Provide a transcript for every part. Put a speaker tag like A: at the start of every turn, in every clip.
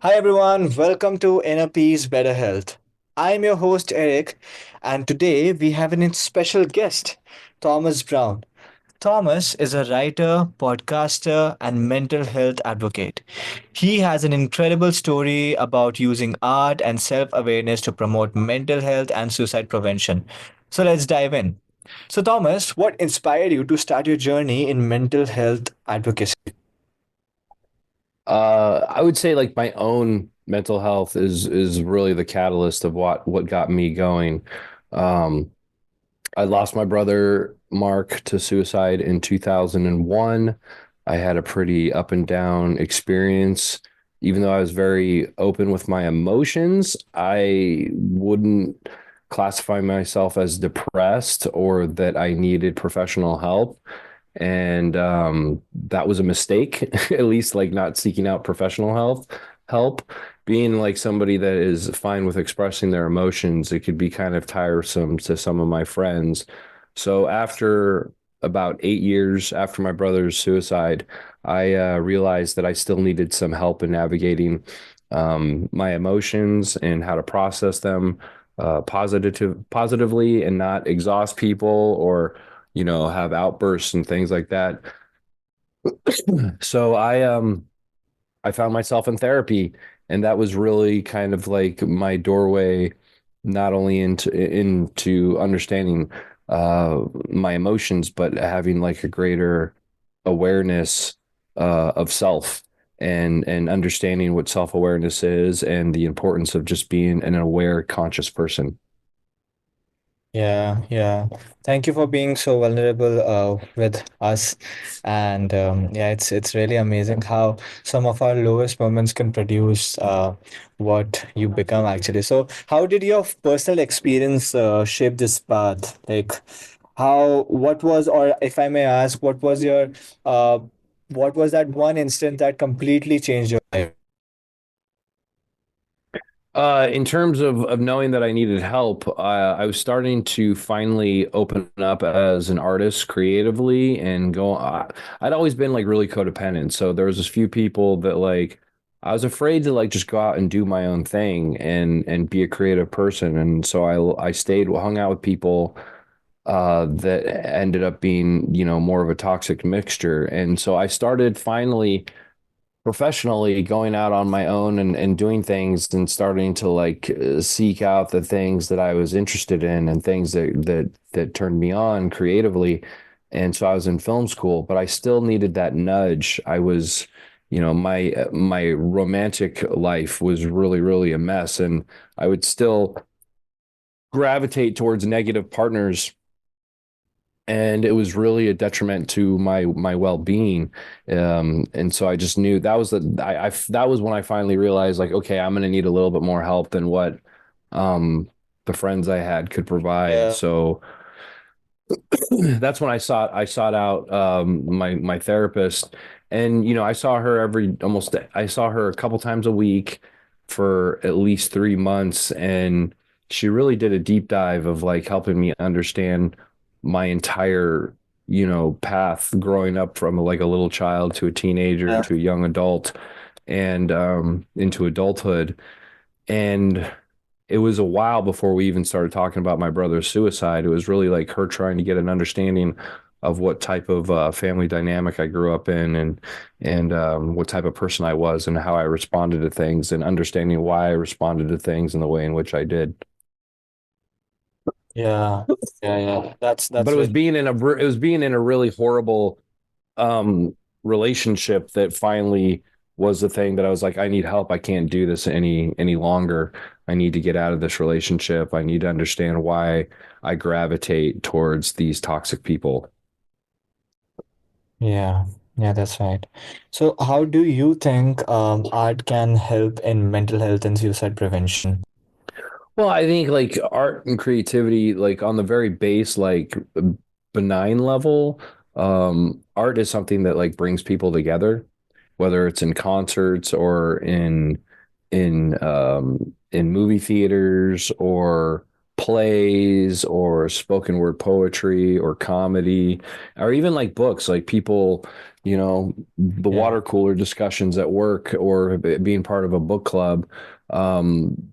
A: Hi everyone, welcome to Inner Peace, Better Health. I'm your host Eric, and today we have an special guest, Thomas Brown. Thomas is a writer, podcaster, and mental health advocate. He has an incredible story about using art and self awareness to promote mental health and suicide prevention. So let's dive in. So, Thomas, what inspired you to start your journey in mental health advocacy?
B: I would say like my own mental health is really the catalyst of what got me going. Um, I lost my brother Mark to suicide in 2001. I had a pretty up and down experience. Even though I was very open with my emotions, I wouldn't classify myself as depressed or that I needed professional help. And that was a mistake, at least like not seeking out professional help. Being like somebody that is fine with expressing their emotions, it could be kind of tiresome to some of my friends. So after about 8 years after my brother's suicide, I realized that I still needed some help in navigating my emotions and how to process them positively and not exhaust people or have outbursts and things like that. So I found myself in therapy, and that was really kind of like my doorway not only into understanding my emotions, but having like a greater awareness of self and understanding what self-awareness is and the importance of just being an aware, conscious person.
A: Yeah, yeah. Thank you for being so vulnerable with us. And yeah, it's really amazing how some of our lowest moments can produce what you become actually. So, how did your personal experience shape this path? Like, what was, or if I may ask, uh, what was that one instant that completely changed your life?
B: In terms of knowing that I needed help, I was starting to finally open up as an artist creatively and go. I'd always been like really codependent, so there was a few people that like I was afraid to like just go out and do my own thing and be a creative person, and so I stayed hung out with people that ended up being more of a toxic mixture, and so I started finally professionally going out on my own and doing things and starting to like seek out the things that I was interested in and things that turned me on creatively. And so I was in film school, but I still needed that nudge. I was, my romantic life was really a mess, and I would still gravitate towards negative partners, and it was really a detriment to my well-being. And so I just knew that was that was when I finally realized like, okay, I'm going to need a little bit more help than what um the friends I had could provide.
A: Yeah.
B: So that's when I sought out my therapist. And I saw her a couple times a week for at least 3 months, and she really did a deep dive of like helping me understand my entire path growing up from like a little child to a teenager
A: Yeah.
B: to a young adult and into adulthood. And it was a while before we even started talking about my brother's suicide. It was really like her trying to get an understanding of what type of family dynamic I grew up in, and what type of person I was and how I responded to things, and understanding why I responded to things in the way in which I did.
A: Yeah. Yeah. Yeah.
B: But
A: That's really.
B: it was being in a really horrible um relationship that finally was the thing that I was like, I need help. I can't do this any longer. I need to get out of this relationship. I need to understand why I gravitate towards these toxic people.
A: Yeah, yeah, that's right. So, how do you think art can help in mental health and suicide prevention?
B: Well, I think like art and creativity, like on the very base, like benign level, art is something that like brings people together, whether it's in concerts or in movie theaters or plays or spoken word poetry or comedy or even like books. Like people the
A: Yeah.
B: water cooler discussions at work or being part of a book club. Um,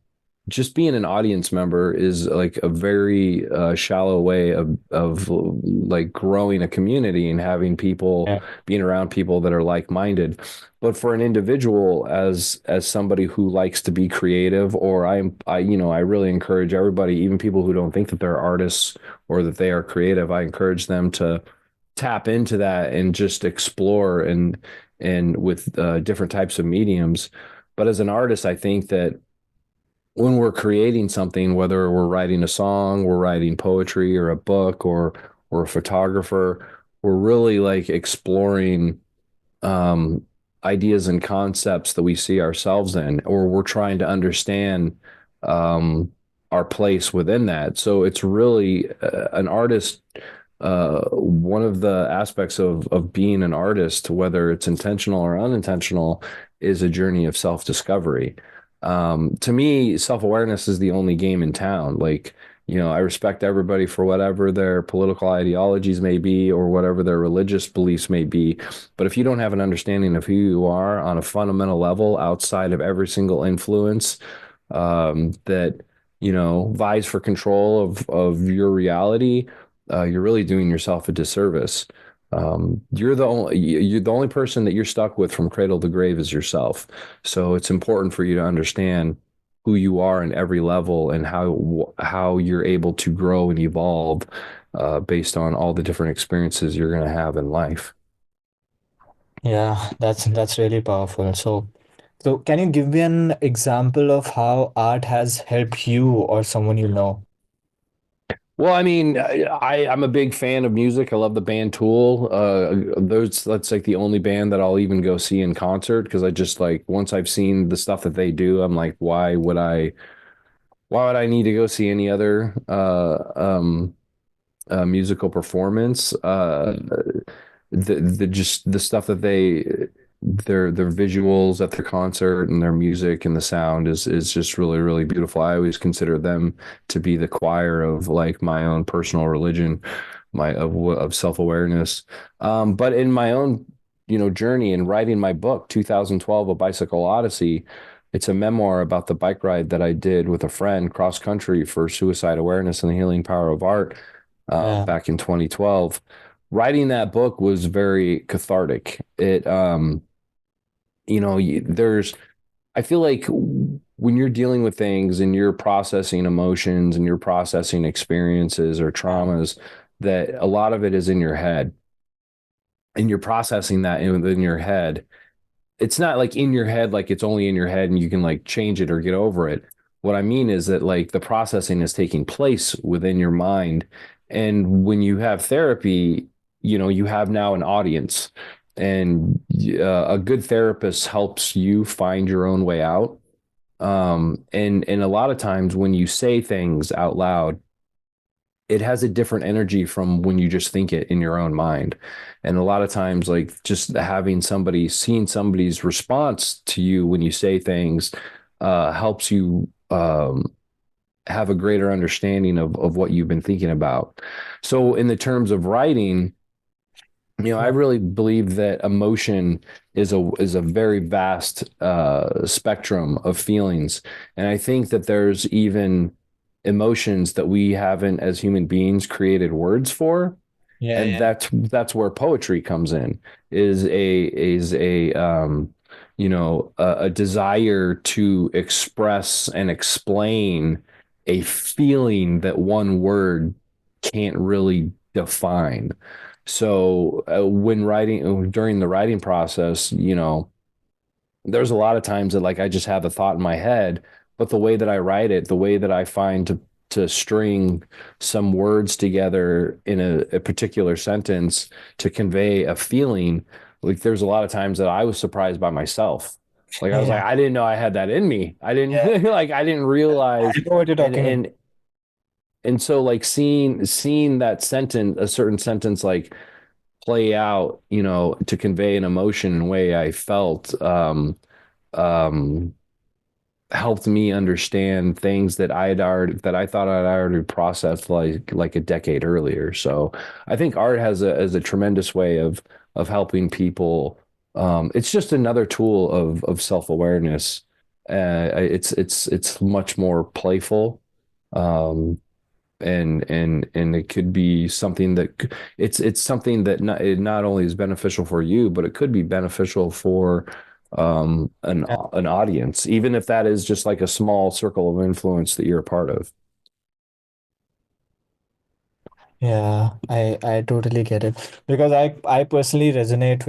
B: just being an audience member is like a very shallow way of like growing a community and having people
A: Yeah.
B: being around people that are like-minded. But for an individual, as somebody who likes to be creative, or I really encourage everybody, even people who don't think that they're artists or that they are creative, I encourage them to tap into that and just explore and with different types of mediums. But as an artist, I think that when we're creating something, whether we're writing a song, we're writing poetry or a book or a photographer, we're really like exploring um, ideas and concepts that we see ourselves in, or we're trying to understand um, our place within that. So it's really an artist. One of the aspects of being an artist, whether it's intentional or unintentional, is a journey of self-discovery. To me, self-awareness is the only game in town. Like, I respect everybody for whatever their political ideologies may be or whatever their religious beliefs may be. But if you don't have an understanding of who you are on a fundamental level outside of every single influence that vies for control of your reality, you're really doing yourself a disservice. You're the only person that you're stuck with from cradle to grave is yourself. So it's important for you to understand who you are in every level and how you're able to grow and evolve based on all the different experiences you're going to have in life.
A: Yeah, that's really powerful. So can you give me an example of how art has helped you or someone you know?
B: Well, I mean, I'm a big fan of music. I love the band Tool. That's like the only band that I'll even go see in concert because I just like once I've seen the stuff that they do, I'm like, why would I need to go see any other musical performance? The just the stuff that their visuals at the concert and their music and the sound is just really really beautiful. I always consider them to be the choir of like my own personal religion, my of self-awareness. But in my own journey in writing my book 2012 A Bicycle Odyssey, it's a memoir about the bike ride that I did with a friend cross country for suicide awareness and the healing power of art
A: Yeah.
B: back in 2012. Writing that book was very cathartic. There's, I feel like when you're dealing with things and you're processing emotions and you're processing experiences or
A: Yeah.
B: traumas, that a lot of it is in your head and you're processing that in your head. It's not like in your head, like it's only in your head and you can like change it or get over it. What I mean is that like the processing is taking place within your mind. And when you have therapy, you have now an audience. And a good therapist helps you find your own way out. And a lot of times when you say things out loud, it has a different energy from when you just think it in your own mind. And a lot of times, like just seeing somebody's response to you when you say things, helps you have a greater understanding of what you've been thinking about. So, in the terms of writing, I
A: Yeah.
B: really believe that emotion is a very vast spectrum of feelings, and I think that there's even emotions that we haven't, as human beings, created words for,
A: Yeah.
B: and
A: Yeah.
B: that's where poetry comes in. Is a desire to express and explain a feeling that one word can't really define. So when writing during the writing process, there's a lot of times that like I just have a thought in my head, but the way that I write it, the way that I find to string some words together in a particular sentence to convey a feeling, like there's a lot of times that I was surprised by myself. Like I was like,
A: Yeah.
B: I didn't know I had that in me. I
A: Yeah.
B: didn't like I didn't realize
A: I know what you're
B: and
A: talking about.
B: and and so like seeing that sentence, a certain sentence like play out, to convey an emotion in a way I felt um helped me understand things that I thought I'd already processed like a decade earlier. So I think art has a tremendous way of helping people. It's just another tool of self-awareness. It's much more playful. Um, and it could be something that it's something that it not only is beneficial for you, but it could be beneficial for an audience, even if that is just like a small circle of influence that you're a part of.
A: Yeah, I totally get it because I personally resonate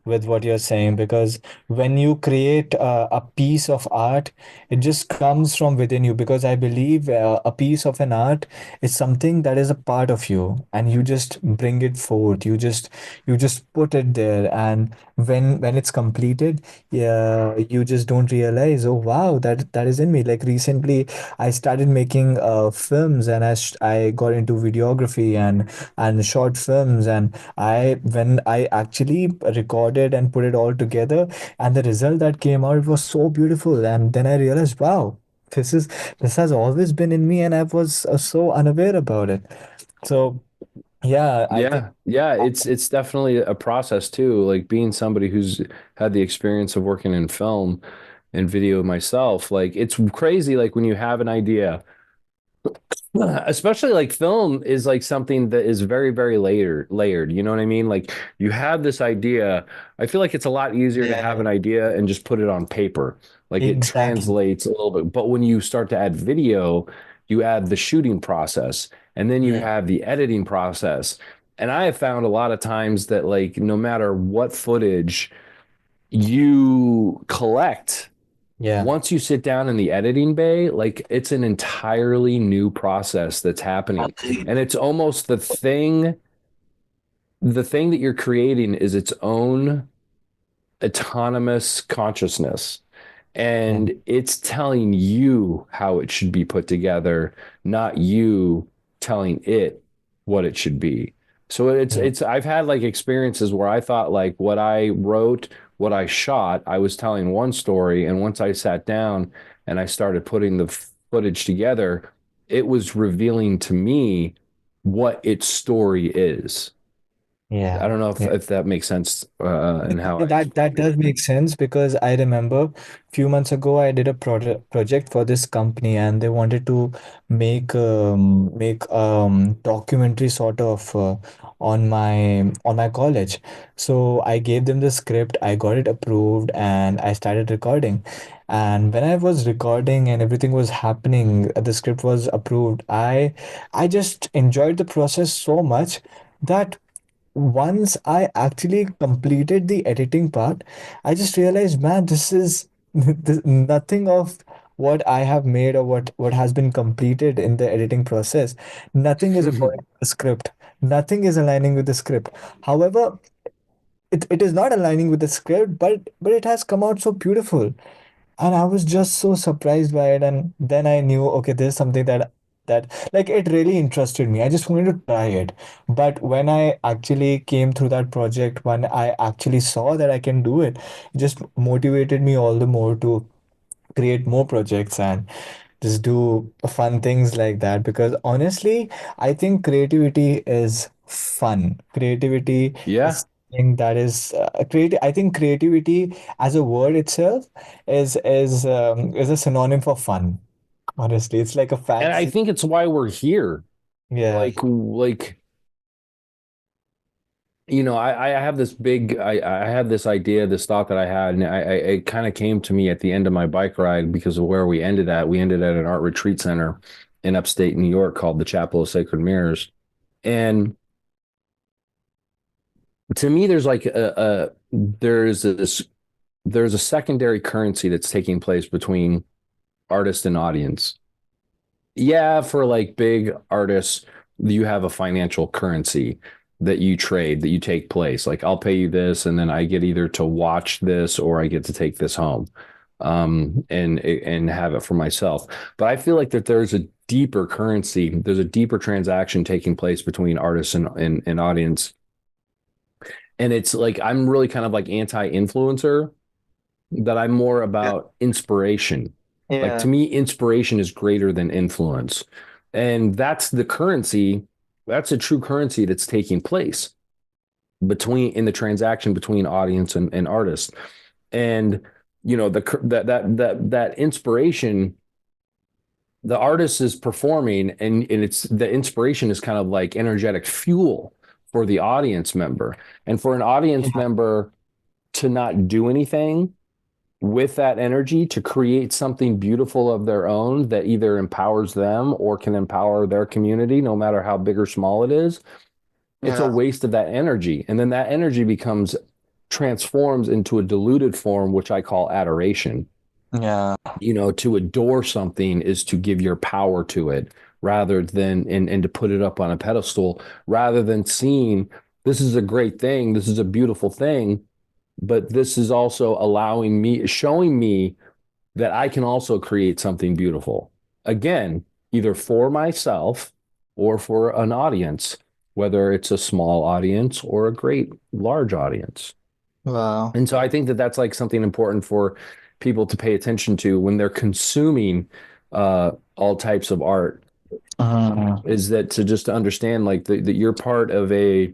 A: with what you're saying because when you create a piece of art, it just comes from within you because I believe a piece of an art is something that is a part of you and you just bring it forth. You just put it there, and when it's completed, yeah, you just don't realize, oh wow, that is in me. Like recently I started making films, and I got into videography and short films, and I when I actually recorded and put it all together, and the result that came out was so beautiful, and then I realized, wow, this is this has always been in me, and I was so unaware about it. So yeah, I think.
B: Yeah, it's definitely a process too. Like being somebody who's had the experience of working in film and video myself, like it's crazy. Like when you have an idea, especially like film is like something that is very layered. You know what I mean? Like you have this idea. I feel like it's a lot easier to have
A: Yeah,
B: an idea and just put it on paper. Like it
A: exactly.
B: translates a little bit. But when you start to add video, you add the shooting process and then you
A: Yeah,
B: have the editing process. And I have found a lot of times that like no matter what footage you collect,
A: yeah,
B: once you sit down in the editing bay, like it's an entirely new process that's happening. And it's almost the thing that you're creating is its own autonomous consciousness.
A: yeah,
B: And it's telling you how it should be put together, not you telling it what it should be. So
A: yeah,
B: I've had like experiences where I thought like what I wrote, what I shot, I was telling one story, and once I sat down and I started putting the footage together, it was revealing to me what its story is. I
A: yeah.
B: don't know
A: Yeah.
B: if that makes sense and how
A: Yeah,
B: I
A: that
B: explained it.
A: does make sense because I remember a few months ago I did a project for this company, and they wanted to make documentary sort of on my college. So I gave them the script, I got it approved, and I started recording. And when I was recording and everything was happening, the script was approved. I just enjoyed the process so much that once I actually completed the editing part, I just realized, man, this is nothing of what I have made or what has been completed in the editing process. Nothing is according to the script. Nothing is aligning with the script. However, it is not aligning with the script, but it has come out so beautiful, and I was just so surprised by it. And then I knew, okay, there's something that like it really interested me. I just wanted to try it. But when I actually came through that project, when I actually saw that I can do it, it just motivated me all the more to create more projects and just do fun things like that. Because honestly, I think creativity is fun. Creativity
B: Yeah.
A: is something that is creative. I think creativity as a word itself is a synonym for fun. Honestly, it's like a
B: And I
A: fancy.
B: think it's why we're here.
A: Yeah,
B: Like, you know, I have this big, I have this idea, this thought that I had, and it kind of came to me at the end of my bike ride because of where we ended at. We ended at an art retreat center in upstate New York called the Chapel of Sacred Mirrors. And to me, there's like there's a secondary currency that's taking place between artist and audience. Yeah, for like big artists, you have a financial currency that you trade, that you take place. Like I'll pay you this, and then I get either to watch this or I get to take this home, and have it for myself. But I feel like that there's a deeper currency, there's a deeper transaction taking place between artists and audience. And it's like I'm really kind of like anti-influencer, that I'm more
A: yeah,
B: about inspiration. Like to
A: Yeah.
B: me, inspiration is greater than influence. And that's the currency, that's a true currency that's taking place between in the transaction between audience and artist. And that inspiration, the artist is performing, and it's the inspiration is kind of like energetic fuel for the audience member. And for an audience
A: Yeah.
B: member to not do anything with that energy to create something beautiful of their own that either empowers them or can empower their community, no matter how big or small it is, it's a
A: Yeah.
B: waste of that energy. And then that energy becomes transforms into a diluted form, which I call adoration.
A: Yeah.
B: To adore something is to give your power to it rather than and to put it up on a pedestal rather than seeing this is a great thing, this is a beautiful thing, but this is also allowing me, showing me that I can also create something beautiful. Again, either for myself or for an audience, whether it's a small audience or a great large audience.
A: Wow.
B: And so I think that that's like something important for people to pay attention to when they're consuming all types of art,
A: Mhm.
B: is that to just to understand like that you're part of a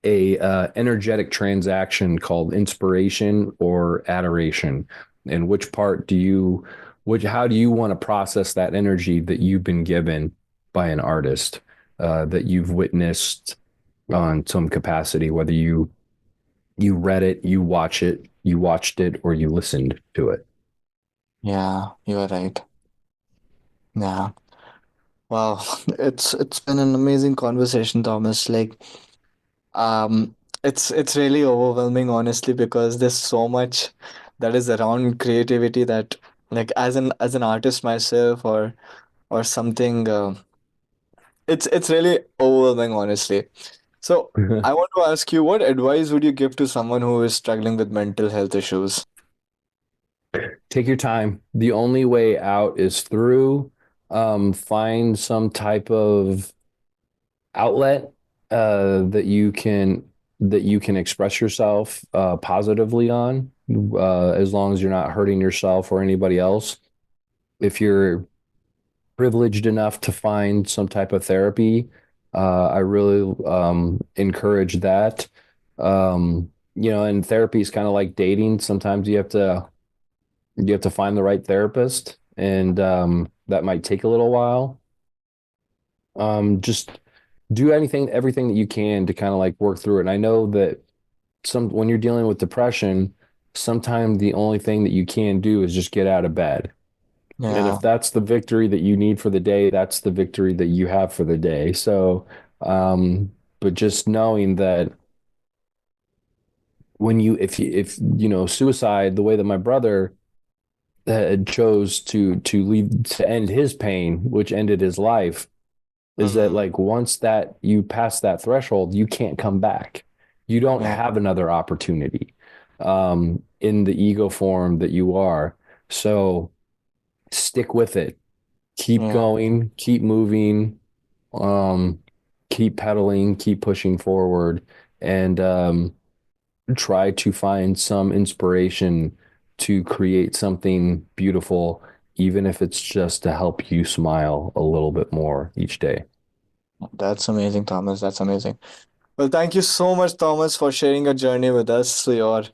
B: energetic transaction called inspiration or adoration, and which part do you which how do you want to process that energy that you've been given by an artist, that you've witnessed on some capacity, whether you read it, you watched it, or you listened to it.
A: Yeah, you are right. Yeah. Wow. It's been an amazing conversation, Thomas. It's really overwhelming, honestly, because there's so much that is around creativity that, like, as an artist myself, or something, it's really overwhelming, honestly. So I want to ask you, what advice would you give to someone who is struggling with mental health issues?
B: Take your time. The only way out is through. Find some type of outlet that you can express yourself positively on, as long as you're not hurting yourself or anybody else. If you're privileged enough to find some type of therapy, I really encourage that. And therapy is kind of like dating. Sometimes you have to find the right therapist, and that might take a little while. Just do everything that you can to kind of like work through it. And I know that when you're dealing with depression, sometimes the only thing that you can do is just get out of bed. And
A: Yeah,
B: if that's the victory that you need for the day, that's the victory that you have for the day. So, but just knowing that if suicide, the way that my brother chose to leave to end his pain, which ended his life, is that
A: mm,
B: like once that you pass that threshold, you can't come back. You don't
A: yeah,
B: have another opportunity in the ego form that you are. So stick with it. Keep
A: yeah.
B: going, keep moving, um, keep pedaling, keep pushing forward, and try to find some inspiration to create something beautiful, even if it's just to help you smile a little bit more each day.
A: That's amazing, Thomas. That's amazing. Well, thank you so much, Thomas, for sharing your journey with us. So your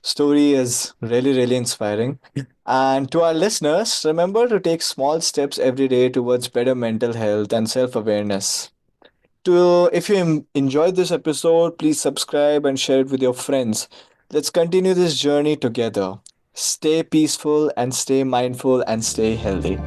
A: story is really, really inspiring. And to our listeners, remember to take small steps every day towards better mental health and self-awareness. If you enjoyed this episode, please subscribe and share it with your friends. Let's continue this journey together. Stay peaceful and stay mindful and stay healthy.